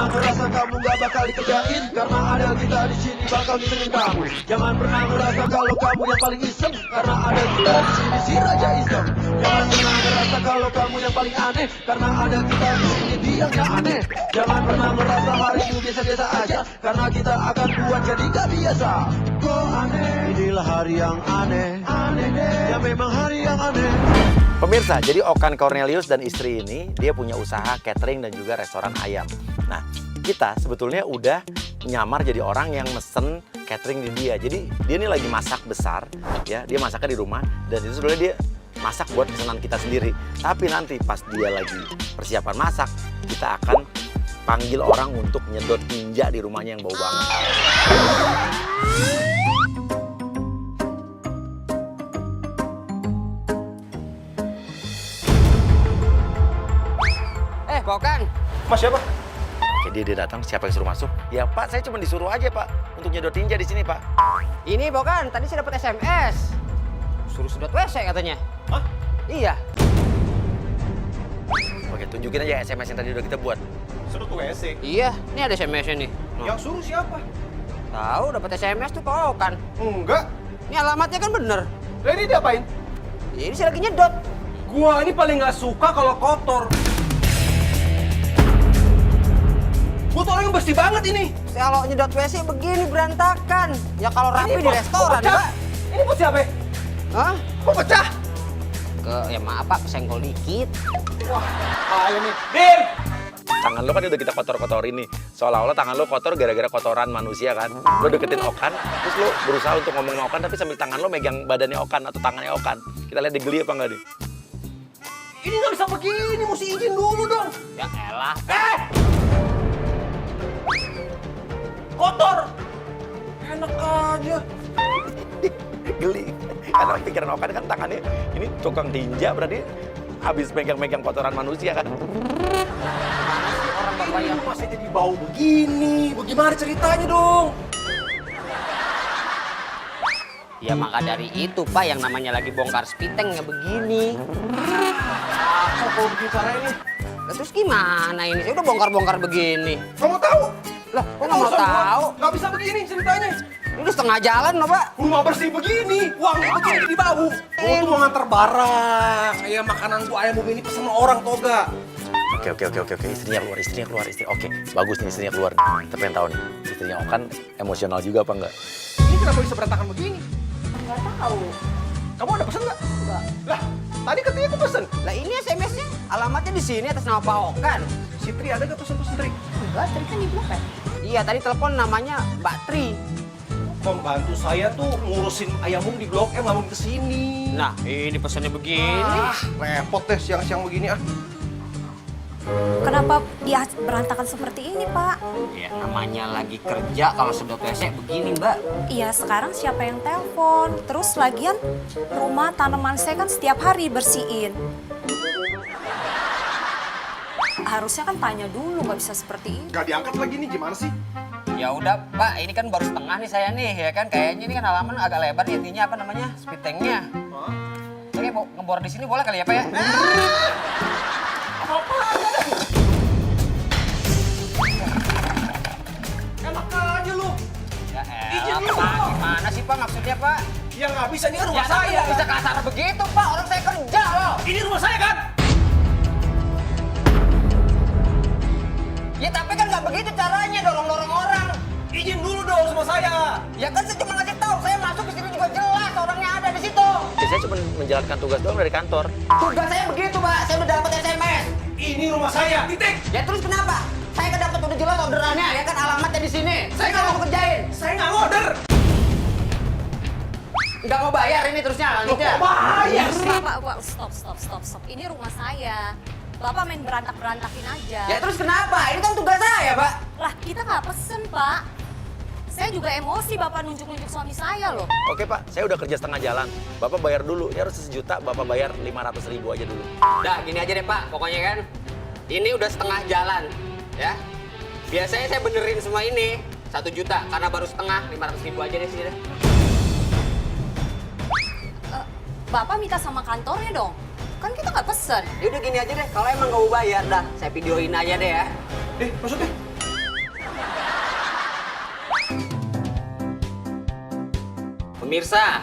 pernah merasa kamu gak bakal dikerjain, karena ada kita di sini bakal ngisengin kamu. Jangan pernah merasa kalau kamu yang paling iseng, karena ada kita di sini si Raja Iseng. Jangan pernah merasa kalau kamu yang paling aneh, karena ada kita di sini dia yang aneh. Jangan pernah merasa harimu biasa-biasa aja, karena kita akan buat jadi gak biasa. Kok aneh? Inilah hari yang aneh, aneh deh. Ya memang hari yang aneh. Pemirsa, jadi Okan Cornelius dan istri ini dia punya usaha catering dan juga restoran ayam. Nah, kita sebetulnya udah nyamar jadi orang yang mesen catering di dia. Jadi dia ini lagi masak besar, ya. Dia masaknya di rumah dan itu sebenarnya dia masak buat pesanan kita sendiri. Tapi nanti pas dia lagi persiapan masak, kita akan panggil orang untuk nyedot tinja di rumahnya yang bau banget. Okan. Mas siapa? Oke, dia datang, siapa yang suruh masuk? Ya Pak, saya cuma disuruh aja Pak, untuk nyedot tinja di sini Pak. Ini Okan, tadi saya dapat SMS. Suruh sedot WC katanya. Hah? Iya. Oke, tunjukin aja SMS yang tadi udah kita buat. Suruh ke WC. Iya, ini ada SMS-nya nih. Yang suruh siapa? Tahu dapat SMS tuh Pak Okan. Enggak. Ini alamatnya kan bener. Lah ini diapain? Ya, ini saya lagi nyedot. Gua ini paling nggak suka kalau kotor. Gua tuh orang yang bersih banget ini. Kalau nyedot WC begini berantakan. Ya kalau rapi di restoran, pecah. Pak. Ini buat siapa? Hah? Kok pecah? Ya maaf Pak, kesenggol dikit. Wah, ayo nih. Din! Tangan lo kan udah kita kotor-kotorin nih. Seolah-olah tangan lo kotor gara-gara kotoran manusia kan. Lo deketin Okan, terus lo berusaha untuk ngomong sama Okan, tapi sambil tangan lo megang badannya Okan atau tangannya Okan. Kita lihat dia geli apa enggak nih? Ini nggak bisa begini, mesti izin dulu dong. Ya elah. Kotor! Enak aja. Geli. Karena pikiran Okan kan tangannya ini tukang tinja, berarti habis megang-megang kotoran manusia kan. Orang bapak yang Masih jadi bau begini. Bagaimana ceritanya dong? Ya maka dari itu Pak yang namanya lagi bongkar spiteng ya begini. Kok kalau begini caranya? Lah, terus gimana ini? Saya udah bongkar-bongkar begini. Kamu tahu? Lah, kok nggak mau tahu? Nggak bisa begini ceritanya. Ini udah setengah jalan loh Pak. Rumah bersih begini, uangnya begini di bau. Gua tuh mau nganter barang. Kayak makanan gua ayam ini pesen sama orang toga. Oke. Istrinya keluar. Oke, bagus nih istrinya keluar. Tapi yang tahu nih, istrinya Okan emosional juga apa enggak? Ini kenapa bisa berantakan begini? Nggak tahu. Kamu ada pesen nggak? Enggak. Lah, tadi katanya aku pesen. Lah ini SMS-nya alamatnya di sini atas nama Pak Okan. Si Tri ada nggak pesen Tri? Enggak, Tri kan di blok ya? Iya, tadi telepon namanya Mbak Tri. Pembantu saya tuh ngurusin ayam di Blok M, nggak mau kesini. Nah, ini pesannya begini. Repot deh siang-siang begini ah. Kenapa dia berantakan seperti ini, Pak? Ya, namanya lagi kerja kalau sedot WC begini, Mbak. Iya, sekarang siapa yang telepon? Terus lagian rumah tanaman saya kan setiap hari bersihin. Harusnya kan tanya dulu, nggak bisa seperti ini. Gak diangkat lagi nih, gimana sih? Ya udah, Pak, ini kan baru setengah nih saya nih, ya kan? Kayaknya ini kan halaman agak lebar nih, intinya apa namanya? Spitengnya. Oke, mau ngebor di sini boleh kali ya, Pak ya? Enak aja lu. Ya elah, Pak, gimana sih, Pak? Maksudnya, Pak? Ya nggak bisa, ini kan Ya, rumah tapi saya. nggak bisa kasar begitu, Pak. Orang saya kerja loh. Ini rumah saya kan? Ya, tapi kan nggak begitu caranya, dorong-dorong orang. Izin dulu dong sama saya. Ya kan saya cuma ngasih tahu, saya masuk ke sini juga jelas orangnya ada di situ. Ya, saya cuma menjalankan tugas doang dari kantor. Tugas saya begitu, Pak. Saya udah dapat SMS. Ini rumah saya, titik. Ya terus kenapa? Saya kan dapat udah jelas orderannya, ya kan alamatnya di sini. Saya nggak mau kerjain. Saya nggak order. Nggak mau bayar ini terusnya, lanjutnya. Bayar sih. Pak, stop. Ini rumah saya. Bapak main berantak-berantakin aja. Ya terus kenapa? Ini kan tugas saya, Pak. Lah, kita nggak pesen, Pak. Saya juga emosi Bapak nunjuk-nunjuk suami saya loh. Oke Pak, saya udah kerja setengah jalan. Bapak bayar dulu, ini harus 1 juta, Bapak bayar 500.000 aja dulu. Udah, gini aja deh, Pak. Pokoknya kan, ini udah setengah jalan, ya. Biasanya saya benerin semua ini 1 juta, karena baru setengah, 500.000 aja deh sini deh. Bapak minta sama kantornya dong. Kan kita nggak pesen. Ya udah gini aja deh, kalau emang nggak mau bayar, dah saya videoin aja deh ya. Maksudnya? Pemirsa,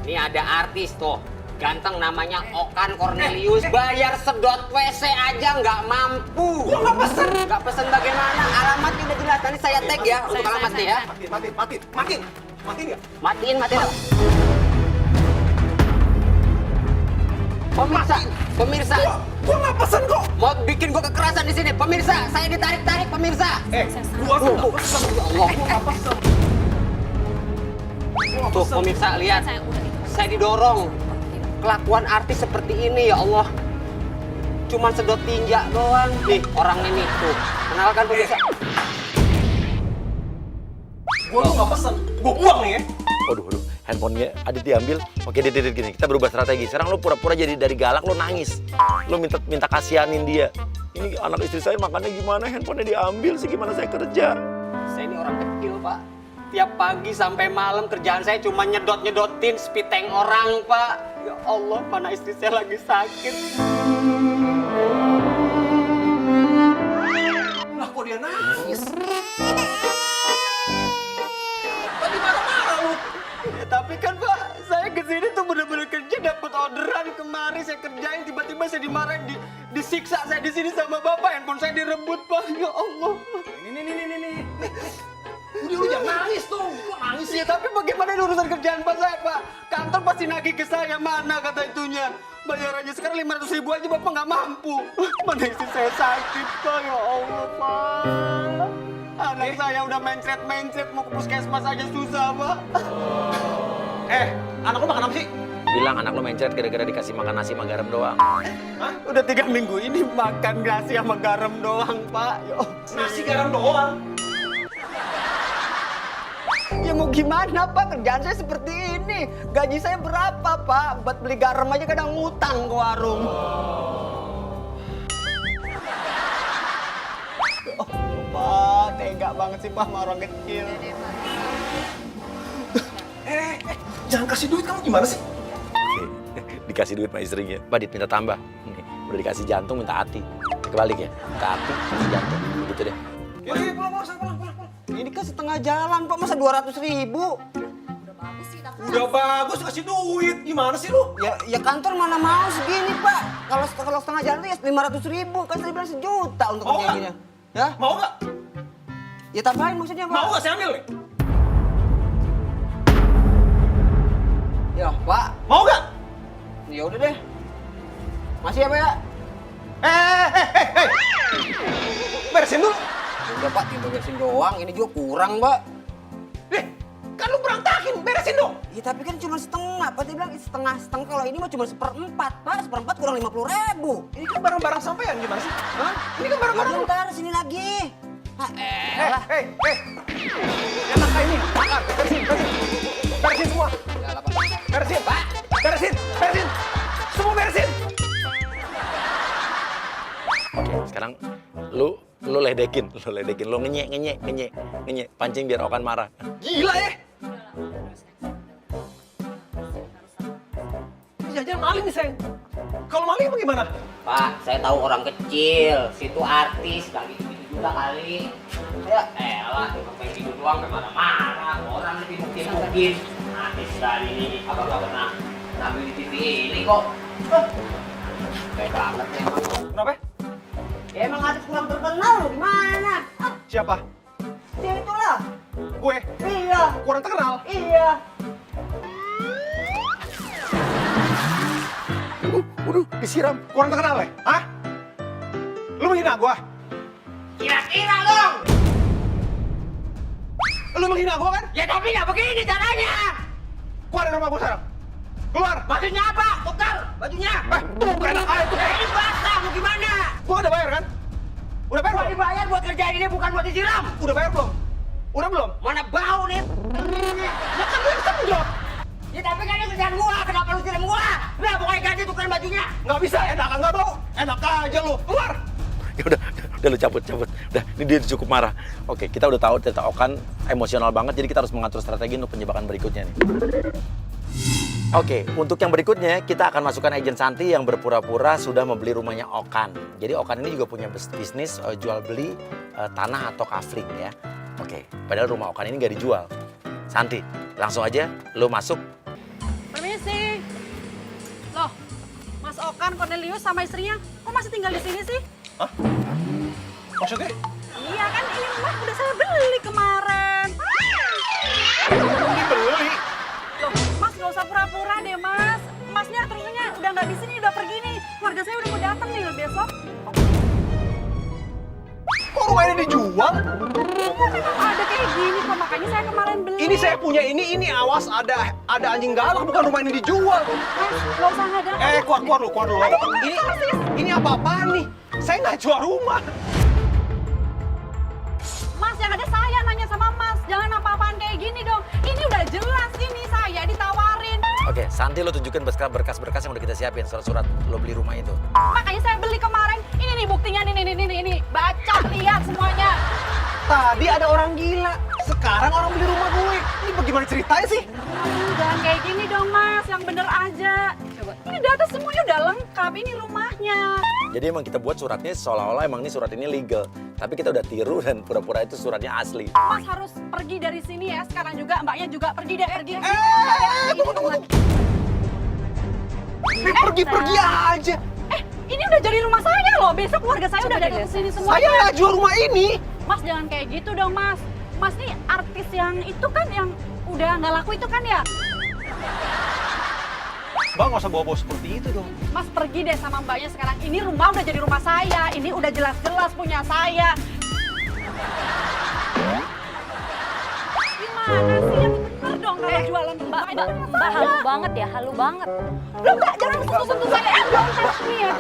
ini ada artis tuh, ganteng namanya Okan Cornelius. Bayar sedot WC aja nggak mampu. Gua nggak pesen. Nggak pesen bagaimana? Alamatnya udah jelas. Nanti saya tag ya untuk alamatnya ya. Matiin nggak? Matiin. Pemirsa. Gua nggak pesen kok. Mau bikin gua kekerasan di sini. Pemirsa, saya ditarik-tarik pemirsa. Gua tuh nggak pesen. Ya Allah. Gua nggak pesen. Tuh pemirsa lihat. Saya didorong. Kelakuan artis seperti ini ya Allah. Cuman sedot tinja doang. Nih orang ini tuh. Kenalkan pemirsa. Gua tuh nggak pesen. Gua buang nih ya. Waduh, handphonenya Adit diambil. Oke, Dit, gini, kita berubah strategi. Sekarang lo pura-pura jadi dari galak, lo nangis. Lo minta kasihanin dia. Ini anak istri saya makannya gimana, handphonenya diambil sih, gimana saya kerja. Saya ini orang kecil, Pak. Tiap pagi sampai malam kerjaan saya cuma nyedot-nyedotin spiteng orang, Pak. Ya Allah, mana istri saya lagi sakit. Lah kok dia nangis? Tadi marah-marah lu. Ya, tapi kan, Pak, saya kesini tuh bener-bener kerja, dapat orderan kemarin saya kerjain, tiba-tiba saya dimarahin, disiksa saya di sini sama Bapak, handphone saya direbut, Pak. Ya Allah. Nih. Udah lu jangan nangis tuh. Lu nangis Ya, tapi bagaimana ini urusan kerjaan Pak saya, Pak? Kantor pasti nagih ke saya, mana kata itunya? Bayarannya sekarang 500.000 aja Bapak nggak mampu. Mana istri saya sakit, Pak. Ya Allah, Pak. Anak saya udah mencret-mencret, mau ke puskesmas aja susah, Pak. anak lu makan apa sih? Bilang anak lo mencret gara-gara dikasih makan nasi sama garam doang. Hah? Udah 3 minggu ini makan nasi sama garam doang, Pak. Ya Allah. Nasi garam doang. Ya mau gimana, Pak? Kerjaan saya seperti ini. Gaji saya berapa, Pak? Buat beli garam aja kadang ngutang ke warung. Oh, Pak, tega banget sih, Pak, sama orang kecil. Jangan kasih duit, kamu gimana sih? Dikasih duit sama istrinya. Badit minta tambah. Nih, udah dikasih jantung minta hati. Kebalik ya, minta hati, kasih jantung. Gitu deh. Yaudah, pulang. Ini kan setengah jalan, Pak. Masa 200.000? Udah bagus kasih duit. Gimana sih lu? Ya kantor mana mau segini, Pak. Kalau setengah jalan tuh ya 500.000. Kan saya bilang 1 juta untuk Mau kerja nggak? gini. Ya? Mau nggak? Ya tambahin maksudnya, Pak. Mau nggak saya ambil nih? Ya, Pak. Mau nggak? Ya udah deh. Masih ya, Pak ya? Beresin dulu. Udah, Pak, tinggal beresin doang. Ini juga kurang, Pak. Kan lu berantakin, beresin dong. Ya tapi kan cuma setengah. Pak dia bilang setengah. Kalau ini mah cuma 1/4, Pak. 1/4 kurang 50.000. Ini kan barang-barang sampean gimana sih? Hah? Ini kan barang-barang lu. Bentar, sini lagi. Elah. Enak kayak ini. Makan, beresin semua. Yalah, Pak. Beresin, Pak. Beresin. Semua beresin. Oke, sekarang lu ledekin, lu ngenyek, pancing biar Okan marah. Gila ya. Jangan maling nih, sayang. Kalau maling emang gimana? Pak, saya tahu orang kecil. Situ artis, gak gitu-gitu juga kali. Ya elah, cuma pengen gitu doang, gak marah-marah. Orang lebih mungkin. Artis kali ini, apa gak pernah nampil di TV ini kok. Kayak banget emang. Kenapa? Ya emang artis kurang terkenal, gimana? Siapa? Ya itulah. Gue. Iya. Kurang terkenal. Iya. Waduh, disiram. Kurang terkenal ya? Hah? Lu menghina gua? Kira-kira dong. Lu menghina gua kan? Ya tapi nggak begini caranya. Keluar dari rumah gua sekarang. Keluar. Bajunya apa? Tukar bajunya. Tuh, enak aja tuh. Ini basah, mau gimana? Gua udah bayar kan? Udah bayar Gua belum? dibayar buat kerjaan ini bukan buat disiram. Udah bayar belum? Udah belum? Mana bau nih? Ya kan lu yang tanggung jawab. Ya tapi kan ini kerjaan gua, kenapa lu siram gua? Nah pokoknya ganti tukeran bajunya. Nggak bisa, enak nggak mau. Enak aja lu. Keluar. Ya udah lu cabut. Udah, ini dia cukup marah. Oke, kita udah tahu cerita Okan emosional banget, jadi kita harus mengatur strategi untuk penjebakan berikutnya nih. Oke, untuk yang berikutnya kita akan masukkan agen Santi yang berpura-pura sudah membeli rumahnya Okan. Jadi Okan ini juga punya bisnis jual beli tanah atau kafling ya. Oke, padahal rumah Okan ini nggak dijual. Santi, langsung aja lu masuk. Permisi. Loh, Mas Okan, Cornelius sama istrinya, kok masih tinggal di sini sih? Hah? Maksudnya? Iya kan, ini rumah udah saya beli kemarin. Dibeli? Loh, Mas gak usah pura-pura deh, Mas. Masnya terusnya udah nggak di sini, udah pergi nih. Keluarga saya udah mau datang nih besok. Kok rumah ini dijual? Ada kayak gini kok, makanya saya kemarin beli. Ini saya punya ini awas ada anjing galak, bukan rumah ini dijual. Mas, gak usah ngada. Keluar lu. Ini apa-apaan nih? Saya nggak jual rumah. Mas, yang ada saya nanya sama Mas. Jangan apa-apaan kayak gini dong. Ini udah jelas ini saya ditawarin. Oke, Santi lo tunjukin berkas-berkas yang udah kita siapin, surat-surat lo beli rumah itu. Makanya saya beli kemarin. Ini nih buktinya, ini. Baca, lihat semuanya. Tadi ada orang gila, sekarang orang beli rumah gue. Ini bagaimana ceritanya sih? Jangan kayak gini dong, Mas. Yang bener aja. Coba. Ini data semuanya udah lengkap. Ini rumahnya. Jadi emang kita buat suratnya seolah-olah emang ini surat ini legal. Tapi kita udah tiru dan pura-pura itu suratnya asli. Mas harus pergi dari sini ya. Sekarang juga mbaknya juga pergi deh. Pergi. Tunggu. Pergi aja. Ini udah jadi rumah saya loh. Besok keluarga saya udah datang ke sini semua. Saya nggak jual rumah ini. Mas jangan kayak gitu dong, Mas. Mas nih artis yang itu kan yang udah nggak laku itu kan ya? Bang, nggak usah bawa-bawa seperti itu dong. Mas pergi deh sama mbaknya sekarang. Ini rumah udah jadi rumah saya. Ini udah jelas-jelas punya saya. Gimana sih yang bener dong kalau jualan rumah? Mbak halu banget ya, halu banget. Loh mbak, jangan sentuh-sentuh saya. Don't touch me ya.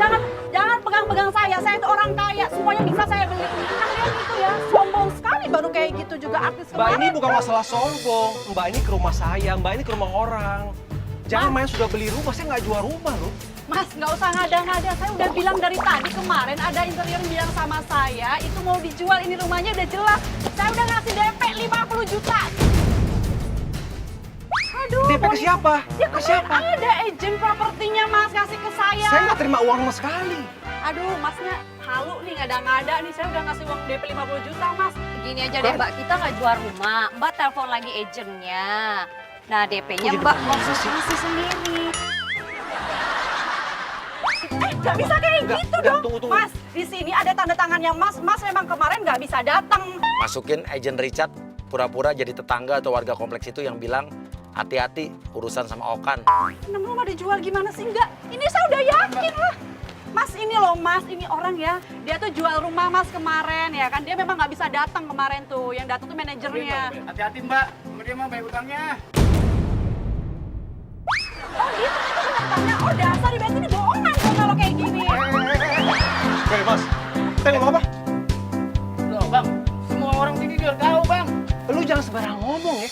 Jangan pegang-pegang saya. Saya itu orang kaya. Semuanya bisa saya beli. Kan lihat itu ya. Sombong sekali baru kayak gitu juga artis Mbak, kemarin. ini bukan masalah sombong. Mbak ini ke rumah saya, Mbak ini ke rumah orang. Jangan main sudah beli rumah, saya nggak jual rumah loh. Mas, nggak usah ngada-ngada. Saya udah bilang dari tadi kemarin ada interior bilang sama saya itu mau dijual. Ini rumahnya udah jelas. Saya udah ngasih DP 50 juta. Aduh. DP ke siapa? Ya Ke kemarin siapa? ada agent propertinya Mas kasih ke saya. Saya nggak terima uang sama sekali. Aduh, Masnya halu nih ngada-ngada nih. Saya udah ngasih uang DP 50 juta, Mas. Gini aja deh Mbak, kita nggak jual rumah. Mbak telepon lagi agentnya. Nah DP-nya Mbak konsultasi sendiri. Nggak bisa kayak Nggak, gitu nggak, dong. tunggu. Mas, di sini ada tanda tangannya Mas. Mas memang kemarin nggak bisa datang. Masukin agent Richard pura-pura jadi tetangga atau warga kompleks itu yang bilang hati-hati urusan sama Okan. Enam rumah dijual gimana sih? Enggak, ini saya udah yakin lah. Mas ini loh Mas, ini orang ya, dia tuh jual rumah Mas kemarin ya kan. Dia memang nggak bisa datang kemarin tuh, yang datang tuh manajernya. Hati-hati mbak, sama dia mah bayar utangnya. Oh dia ternyata pendatangnya, oh dasar di ini bohongan dong kalau kayak gini. Hei mas, saya ngomong apa? Loh bang, semua orang sini udah tahu bang. Lu jangan sembarang ngomong ya.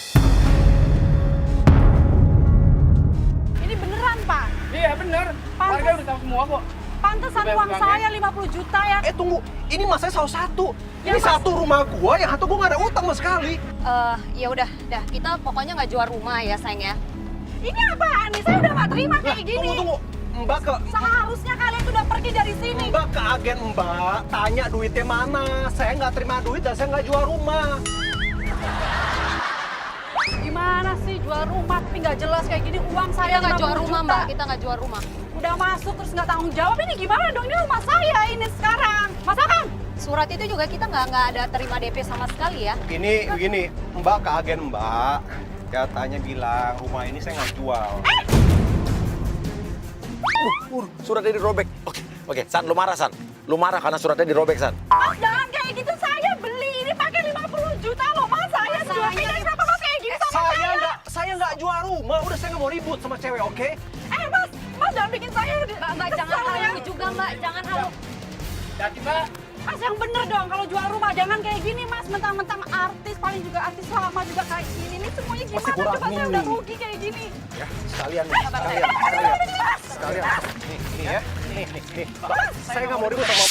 Ini beneran Pak, Iya bener, warga udah tahu semua kok. pantesan Bayar uang utangnya. saya 50 juta ya. Tunggu, ini mas saya salah satu. Ya, Ini Mas. satu rumah gua, yang satu gua nggak ada utang sama sekali. Ya udah, kita pokoknya nggak jual rumah ya sayang ya. Ini apaan nih? Saya udah nggak terima kayak gini. Tunggu. Mbak ke Seharusnya kalian tuh udah pergi dari sini. Mbak ke agen Mbak, tanya duitnya mana. Saya nggak terima duit dan saya nggak jual rumah. Gimana sih jual rumah tapi nggak jelas kayak gini, uang saya Kita nggak jual 50 rumah juta. Mbak, kita nggak jual rumah. Udah masuk terus nggak tanggung jawab, ini gimana dong? Ini rumah saya ini sekarang. Mas Akang, Surat itu juga kita nggak ada terima DP sama sekali ya. Ini begini, Mbak ke agen Mbak, katanya bilang rumah ini saya nggak jual. Suratnya dirobek. Oke, San, lu marah San. Lu marah karena suratnya dirobek San. Mas jangan kayak gitu, saya beli ini pakai 50 juta loh Mas. Saya jual ini kenapa Mas kayak gitu sama saya? Saya nggak jual rumah. Udah saya nggak mau ribut sama cewek, oke? Mas jangan bikin saya Mbak jangan kesel ya. halu juga Mbak, jangan halu. Hati mbak. Mas yang bener dong kalau jual rumah, jangan kayak gini Mas. Mentang-mentang artis, paling juga artis lama juga kayak gini. Ini semuanya Masih gimana? kurang Coba saya nih. udah rugi kayak gini. Ya, sekalian. Mas. Sekalian. Nih ya. Nih. Saya nggak mau ribut sama